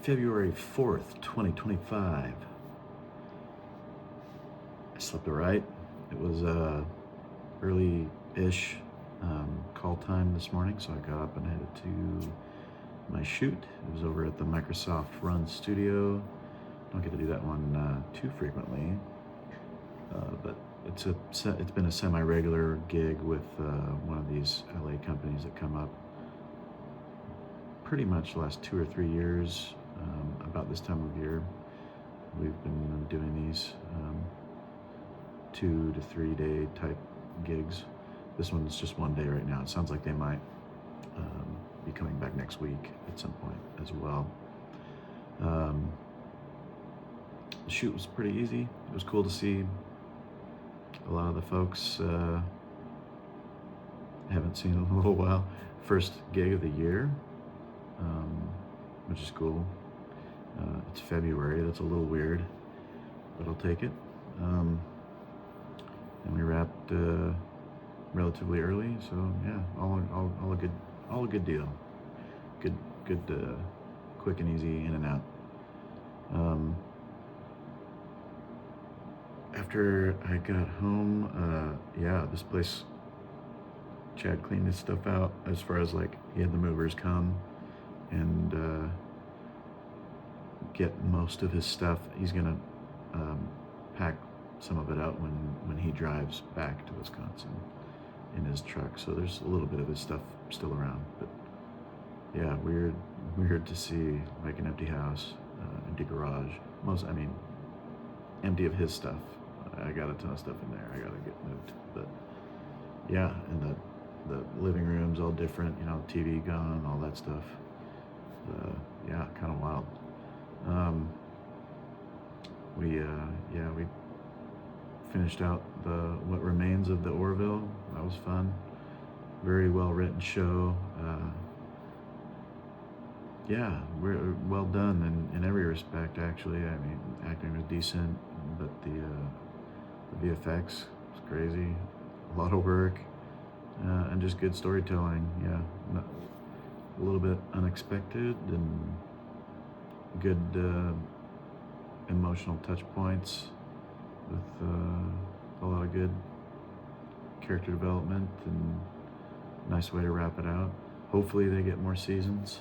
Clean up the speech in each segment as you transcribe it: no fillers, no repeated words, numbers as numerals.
February 4th, 2025. I slept all right. It was early-ish call time this morning, so I got up and headed to my shoot. It was over at the Microsoft Run Studio. Don't get to do that one too frequently, but it's been a semi-regular gig with one of these LA companies that come up pretty much the last 2 or 3 years. About this time of year, we've been doing these 2 to 3 day type gigs. This one's just 1 day right now. It sounds like they might be coming back next week at some point as well. The shoot was pretty easy. It was cool to see a lot of the folks I haven't seen in a little while. First gig of the year, which is cool. It's February. That's a little weird, but I'll take it. And we wrapped relatively early, so yeah, all a good deal. Good, quick and easy in and out. After I got home, this place, Chad cleaned his stuff out as far as like he had the movers come and get most of his stuff. He's gonna pack some of it out when he drives back to Wisconsin in his truck. So there's a little bit of his stuff still around, but yeah, weird to see like an empty house, empty garage. Empty of his stuff. I got a ton of stuff in there. I gotta get moved, but yeah, and the living room's all different. TV gone, all that stuff. Yeah, kind of wild. We finished out what remains of the Orville. That was fun. Very well written show. We're well done in every respect. Actually, acting was decent, but the VFX was crazy. A lot of work and just good storytelling. Yeah, a little bit unexpected and good emotional touch points with a lot of good character development and nice way to wrap it out. Hopefully they get more seasons.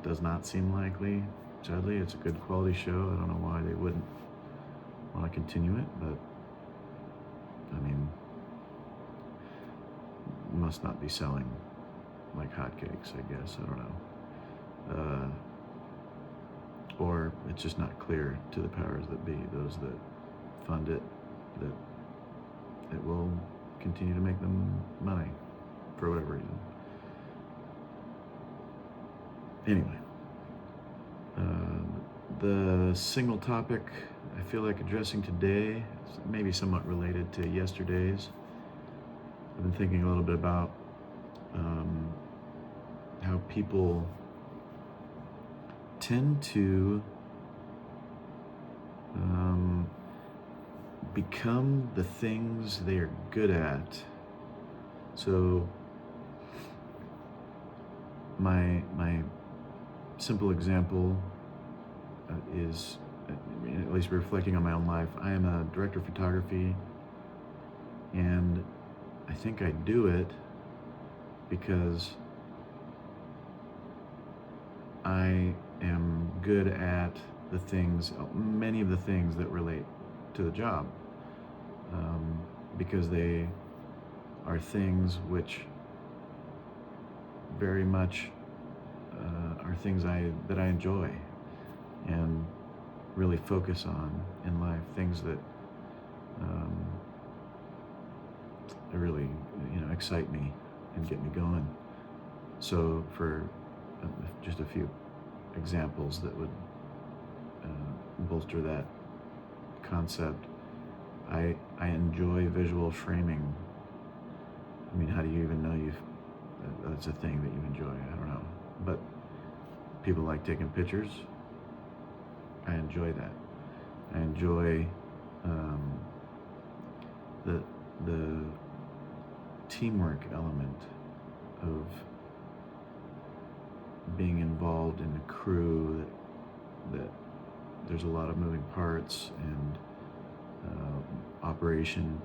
Does not seem likely. Sadly, it's a good quality show. I don't know why they wouldn't want to continue it, but must not be selling like hotcakes, I guess. I don't know. Or it's just not clear to the powers that be, those that fund it, that it will continue to make them money for whatever reason. Anyway, the single topic I feel like addressing today is maybe somewhat related to yesterday's. I've been thinking a little bit about how people tend to become the things they are good at. So my simple example is, at least reflecting on my own life, I am a director of photography, and I think I do it because I am good at many of the things that relate to the job, because they are things which very much are things that I enjoy and really focus on in life, things that really excite me and get me going. So for just a few examples that would bolster that concept, I enjoy visual framing. How do you even know that's a thing that you enjoy? I don't know, but people like taking pictures. I enjoy that. I enjoy the teamwork element of being involved in a crew that there's a lot of moving parts, and operation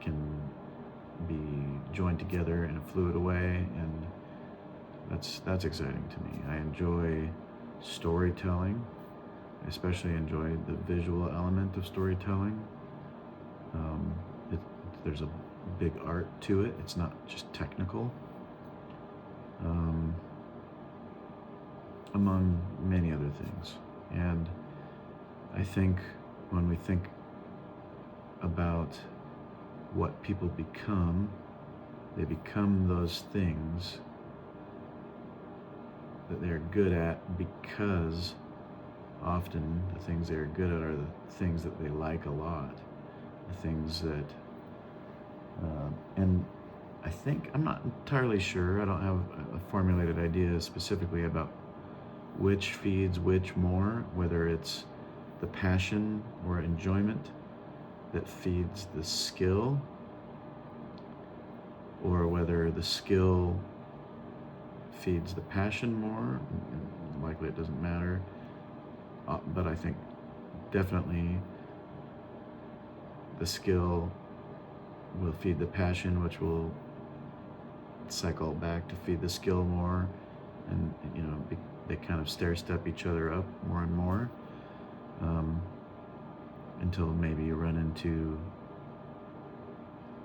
can be joined together in a fluid way, and that's exciting to me. I enjoy storytelling. I especially enjoy the visual element of storytelling. Um, there's a big art to it. It's not just technical. Among many other things. And I think when we think about what people become, they become those things that they're good at, because often the things they're good at are the things that they like a lot, the things that, and I think, I'm not entirely sure, I don't have a formulated idea specifically about which feeds which more, whether it's the passion or enjoyment that feeds the skill, or whether the skill feeds the passion more. Likely it doesn't matter, but I think definitely the skill will feed the passion, which will cycle back to feed the skill more, and they kind of stair step each other up more and more, until maybe you run into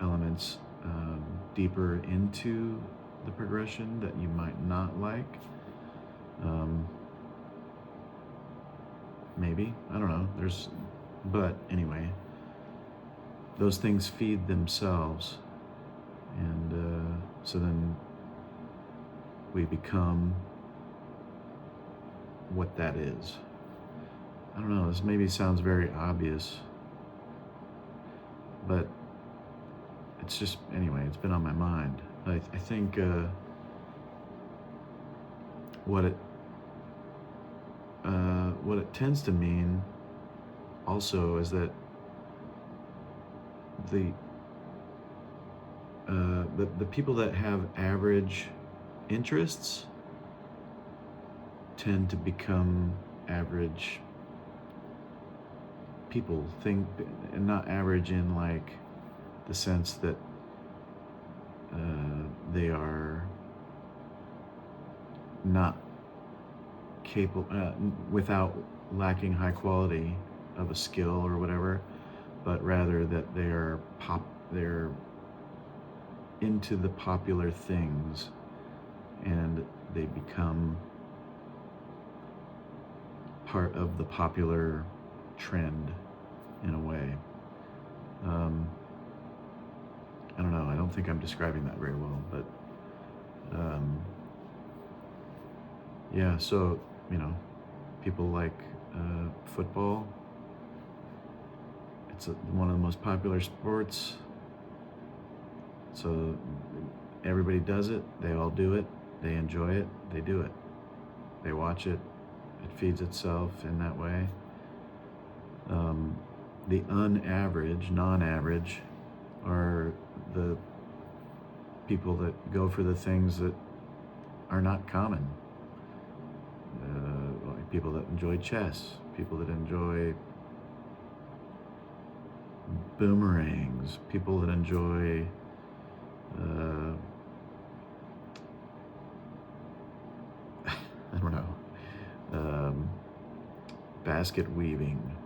elements deeper into the progression that you might not like. Maybe, I don't know. But anyway, those things feed themselves, and so then we become what that is. I don't know, this maybe sounds very obvious, but it's just, anyway, it's been on my mind. I think what it tends to mean also is that the people that have average interests tend to become average people. And not average in like the sense that they are not capable, without lacking high quality of a skill or whatever, but rather that they're into the popular things, and they become part of the popular trend in a way. I don't know, I don't think I'm describing that very well, but yeah, so people like football. It's one of the most popular sports, so everybody does it, they all do it, they enjoy it, they do it, they watch it, it feeds itself in that way. The non-average are the people that go for the things that are not common. Like people that enjoy chess, people that enjoy boomerangs, people that enjoy I don't know, basket weaving.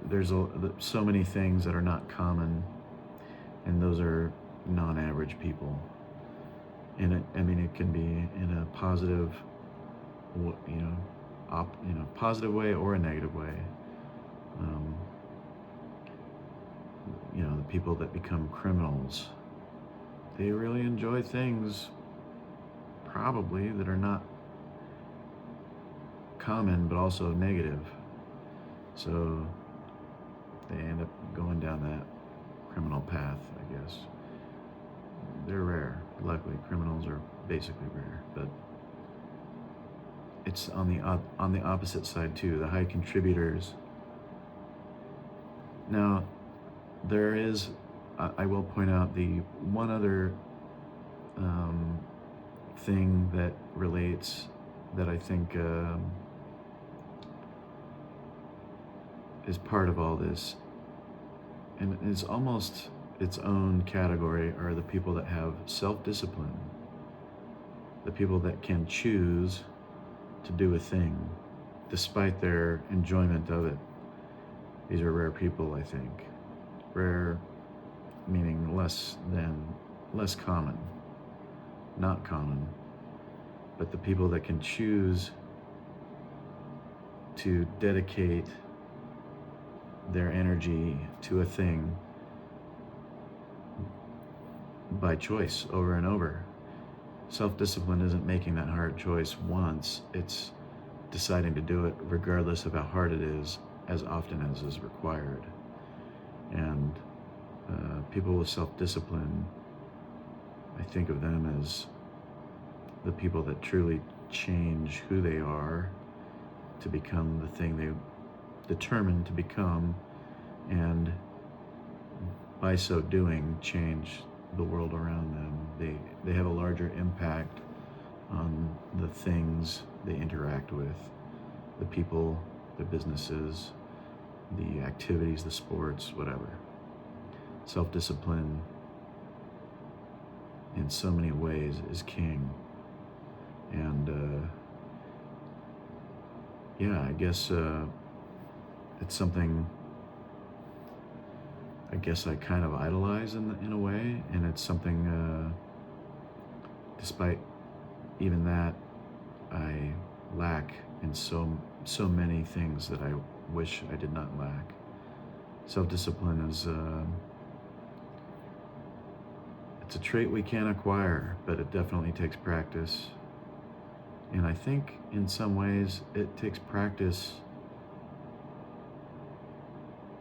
There's so many things that are not common, and those are non-average people. And it can be in a positive, positive way or a negative way. The people that become criminals, they really enjoy things probably that are not common, but also negative. So they end up going down that criminal path, I guess. They're rare. Luckily, criminals are basically rare, but it's on the opposite side too, the high contributors. Now, there is, I will point out the one other thing that relates that I think is part of all this, and is almost its own category, are the people that have self-discipline, the people that can choose to do a thing despite their enjoyment of it. These are rare people, I think. Rare meaning less common, not common, but the people that can choose to dedicate their energy to a thing by choice over and over. Self-discipline isn't making that hard choice once, it's deciding to do it regardless of how hard it is, as often as is required. And people with self-discipline, I think of them as the people that truly change who they are to become the thing they determined to become, and by so doing, change the world around them. They have a larger impact on the things they interact with, the people, the businesses, the activities, the sports, whatever. Self-discipline in so many ways is king. And yeah, I guess it's something I guess I kind of idolize in a way, and it's something despite even that I lack in so many things that I wish I did not lack. Self-discipline is it's a trait we can acquire, but it definitely takes practice. And I think in some ways it takes practice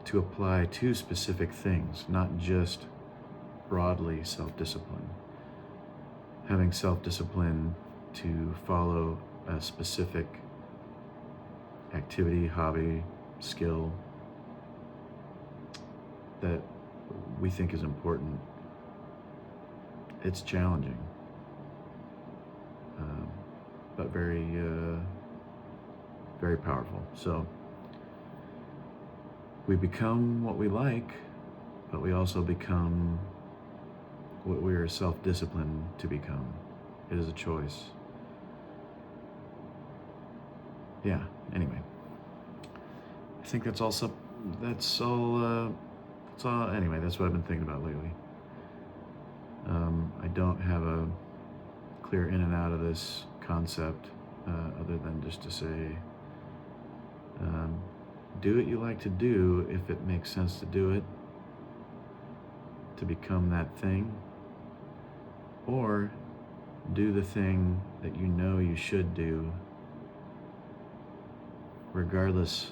to apply to specific things, not just broadly self-discipline. Having self-discipline to follow a specific activity, hobby, skill that we think is important, it's challenging, but very powerful. So we become what we like, but we also become what we are self-disciplined to become. It is a choice. Yeah, anyway. I think that's all, anyway, that's what I've been thinking about lately. I don't have a clear in and out of this concept, other than just to say, do what you like to do if it makes sense to do it, to become that thing, or do the thing that you know you should do regardless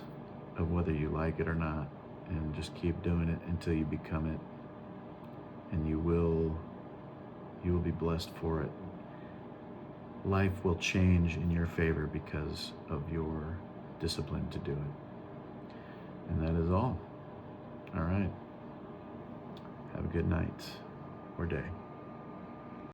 of whether you like it or not, and just keep doing it until you become it, and you will be blessed for it. Life will change in your favor because of your discipline to do it. And that is all. All right. Have a good night or day.